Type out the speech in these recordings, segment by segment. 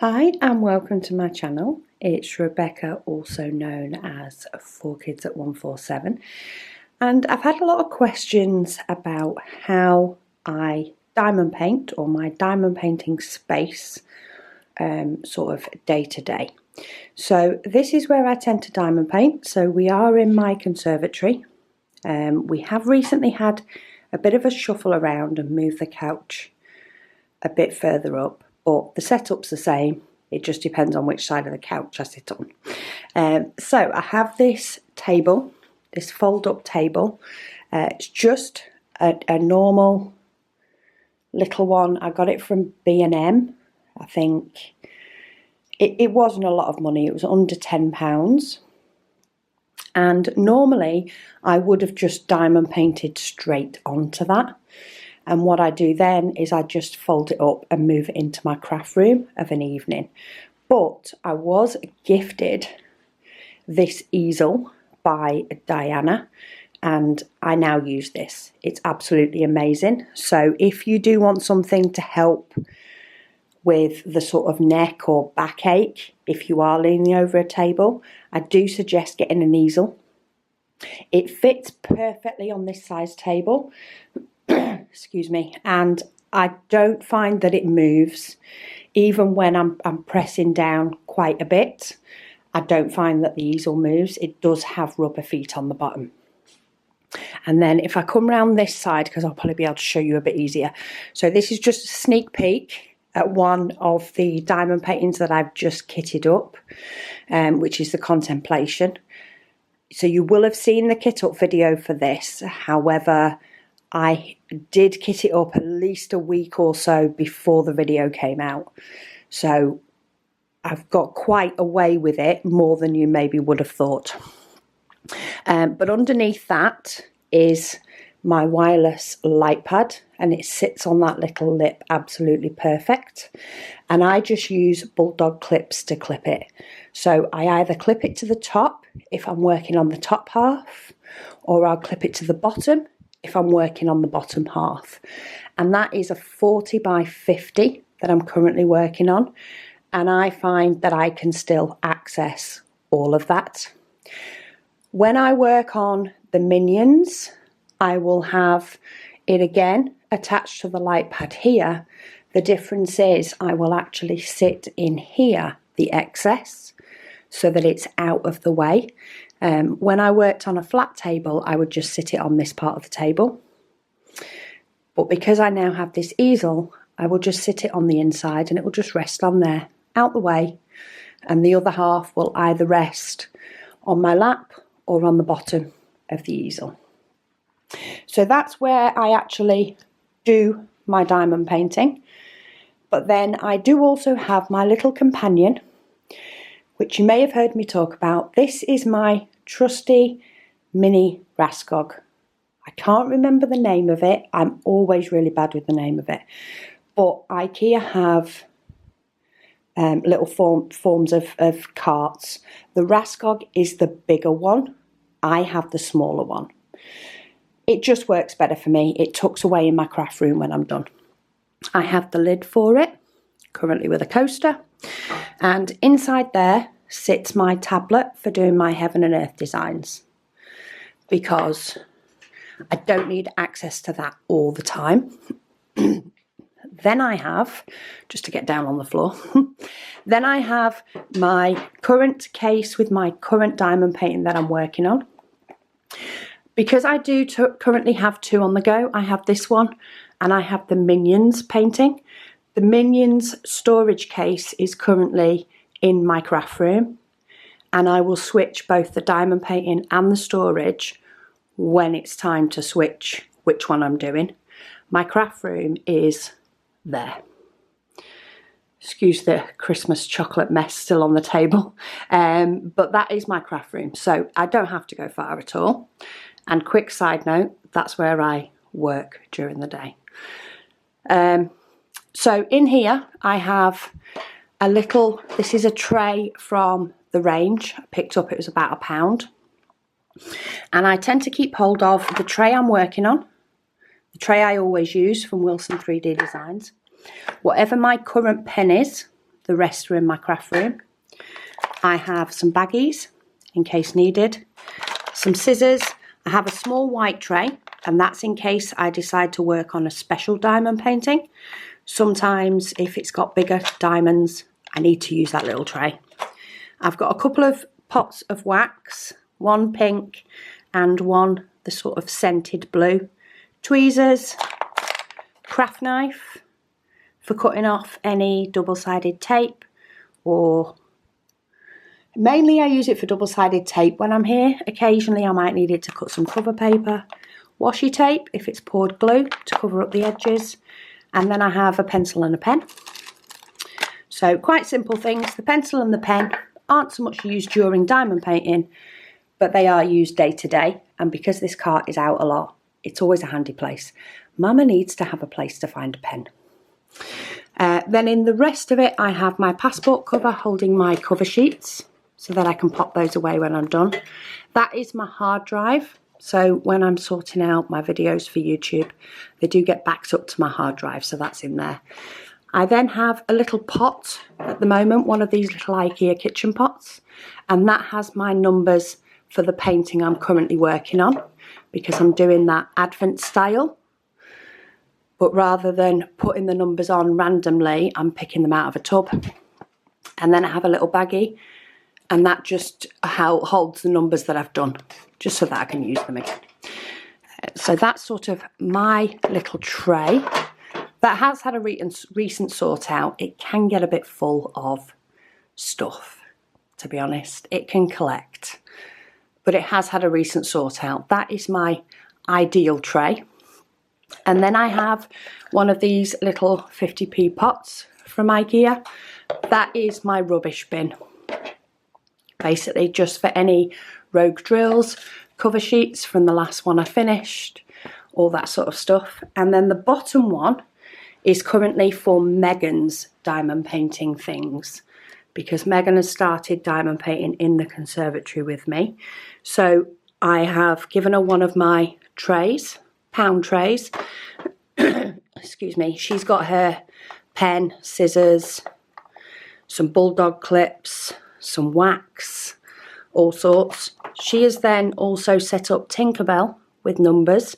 Hi and welcome to my channel. It's Rebecca, also known as 4Kids at 147, and I've had a lot of questions about how I diamond paint or my diamond painting space sort of day to day. So this is where I tend to diamond paint. So we are in my conservatory. We have recently had a bit of a shuffle around and moved the couch a bit further up, but the setup's the same. It just depends on which side of the couch I sit on. So I have this table, this fold-up table. It's just a normal little one. I got it from B&M. I think it wasn't a lot of money. It was under £10. And normally I would have just diamond painted straight onto that. And what I do then is I just fold it up and move it into my craft room of an evening. But I was gifted this easel by Diana, and I now use this. It's absolutely amazing. So if you do want something to help with the sort of neck or backache, if you are leaning over a table, I do suggest getting an easel. It fits perfectly on this size table. Excuse me, and I don't find that it moves even when I'm pressing down quite a bit. I don't find that the easel moves. It does have rubber feet on the bottom. And then if I come round this side, because I'll probably be able to show you a bit easier. So this is just a sneak peek at one of the diamond paintings that I've just kitted up, which is the Contemplation. So you will have seen the kit up video for this. However, I did kit it up at least a week or so before the video came out. So I've got quite a way with it, more than you maybe would have thought. But underneath that is my wireless light pad, and it sits on that little lip absolutely perfect. And I just use bulldog clips to clip it. So I either clip it to the top if I'm working on the top half, or I'll clip it to the bottom if I'm working on the bottom half. And that is a 40 by 50 that I'm currently working on. And I find that I can still access all of that. When I work on the minions, I will have it again attached to the light pad here. The difference is I will actually sit in here, the excess, so that it's out of the way. When I worked on a flat table, I would just sit it on this part of the table. But because I now have this easel, I will just sit it on the inside and it will just rest on there, out the way. And the other half will either rest on my lap or on the bottom of the easel. So that's where I actually do my diamond painting. But then I do also have my little companion, which you may have heard me talk about. This is my trusty mini Rakog. I can't remember the name of it. I'm always really bad with the name of it. But IKEA have little forms of carts. The Rakog is the bigger one. I have the smaller one. It just works better for me. It tucks away in my craft room when I'm done. I have the lid for it, currently with a coaster. And inside there sits my tablet for doing my heaven and earth designs, because I don't need access to that all the time. Then I have, just to get down on the floor, then I have my current case with my current diamond painting that I'm working on. Because I do currently have two on the go, I have this one and I have the Minions painting. The Minions storage case is currently in my craft room, and I will switch both the diamond painting and the storage when it's time to switch which one I'm doing. My craft room is there. Excuse the Christmas chocolate mess still on the table, but that is my craft room, so I don't have to go far at all. And quick side note, that's where I work during the day. So in here I have a little, this is a tray from the range. I picked up, it was about £1. And I tend to keep hold of the tray I'm working on, the tray I always use from Wilson 3D Designs. Whatever my current pen is, The rest are in my craft room. I have some baggies in case needed, some scissors. I have a small white tray, and that's in case I decide to work on a special diamond painting. Sometimes if it's got bigger diamonds, I need to use that little tray. I've got a couple of pots of wax, one pink and one the sort of scented blue. Tweezers, craft knife for cutting off any double-sided tape, or mainly I use it for double-sided tape when I'm here. Occasionally I might need it to cut some cover paper. Washi tape if it's poured glue to cover up the edges. And then I have a pencil and a pen. So quite simple things. The pencil and the pen aren't so much used during diamond painting, but they are used day to day. And because this cart is out a lot, it's always a handy place. Mama needs to have a place to find a pen. Then in the rest of it, I have my passport cover holding my cover sheets so that I can pop those away when I'm done. That is my hard drive. So when I'm sorting out my videos for YouTube, they do get backed up to my hard drive, so that's in there. I then have a little pot at the moment, one of these little IKEA kitchen pots, and that has my numbers for the painting I'm currently working on, because I'm doing that Advent style. But rather than putting the numbers on randomly, I'm picking them out of a tub. And then I have a little baggie, and that just holds the numbers that I've done, just so that I can use them again. So that's sort of my little tray. That has had a recent sort out. It can get a bit full of stuff, to be honest. It can collect, but it has had a recent sort out. That is my ideal tray. And then I have one of these little 50p pots from IKEA. That is my rubbish bin. Basically just for any rogue drills, cover sheets from the last one I finished, all that sort of stuff. And then the bottom one is currently for Megan's diamond painting things, because Megan has started diamond painting in the conservatory with me. So I have given her one of my trays, pound trays. Excuse me. She's got her pen, scissors, some bulldog clips, some wax, all sorts. She has then also set up Tinkerbell with numbers.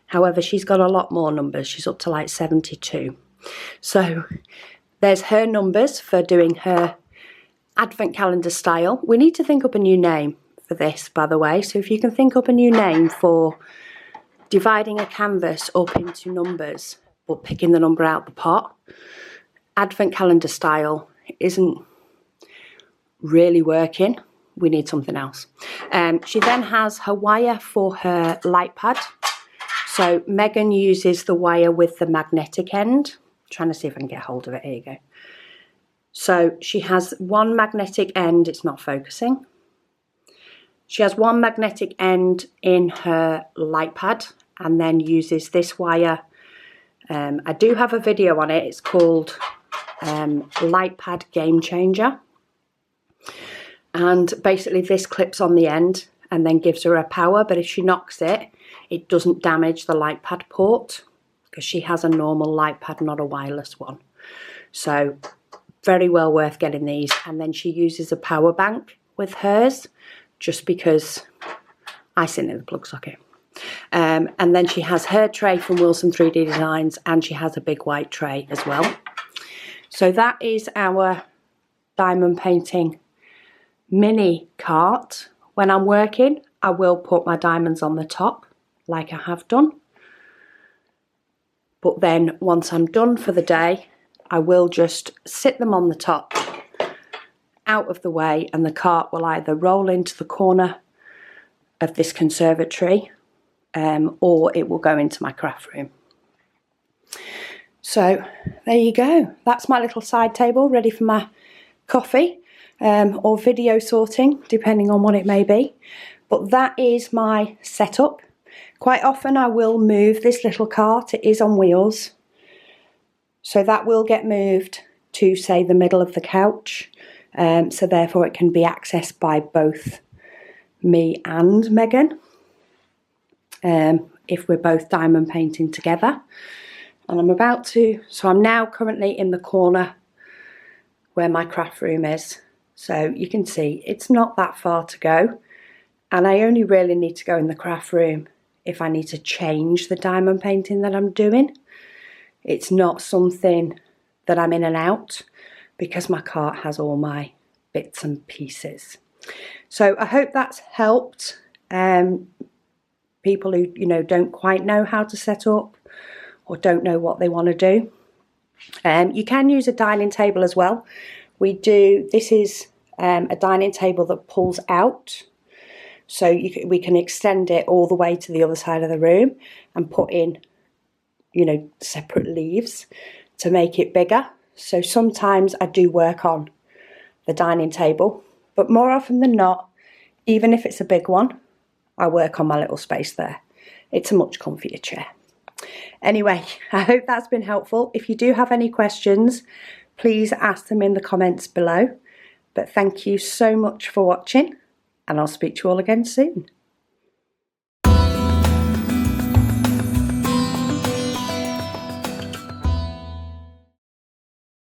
However, she's got a lot more numbers. She's up to like 72. So there's her numbers for doing her advent calendar style. We need to think up a new name for this, by the way. So if you can think up a new name for dividing a canvas up into numbers, but picking the number out the pot. Advent calendar style isn't really working. We need something else. She then has her wire for her light pad. So Megan uses the wire with the magnetic end. I'm trying to see if I can get hold of it. Here you go. So she has one magnetic end. It's not focusing. She has one magnetic end in her light pad and then uses this wire. I do have a video on it. It's called Light Pad Game Changer. And basically this clips on the end and then gives her a power. But if she knocks it, it doesn't damage the light pad port, because she has a normal light pad, not a wireless one. So very well worth getting these. And then she uses a power bank with hers, just because I sit in the plug socket. And then she has her tray from Wilson 3D Designs, and she has a big white tray as well. So that is our diamond painting mini cart. When I'm working, I will put my diamonds on the top, like I have done. But then once I'm done for the day, I will just sit them on the top, out of the way, and the cart will either roll into the corner of this conservatory or it will go into my craft room. So there you go. That's my little side table ready for my coffee or video sorting, depending on what it may be. But that is my setup. Quite often I will move this little cart. It is on wheels. So that will get moved to, say, the middle of the couch. So therefore it can be accessed by both me and Megan. If we're both diamond painting together. And I'm about to, so I'm now currently in the corner where my craft room is. So you can see it's not that far to go, and I only really need to go in the craft room if I need to change the diamond painting that I'm doing. It's not something that I'm in and out because my cart has all my bits and pieces. So I hope that's helped people who, you know, don't quite know how to set up or don't know what they want to do. You can use a dining table as well. This is a dining table that pulls out, so we can extend it all the way to the other side of the room and put in, you know, separate leaves to make it bigger. So sometimes I do work on the dining table, but more often than not, even if it's a big one, I work on my little space there. It's a much comfier chair. Anyway, I hope that's been helpful. If you do have any questions, please ask them in the comments below. But thank you so much for watching, and I'll speak to you all again soon.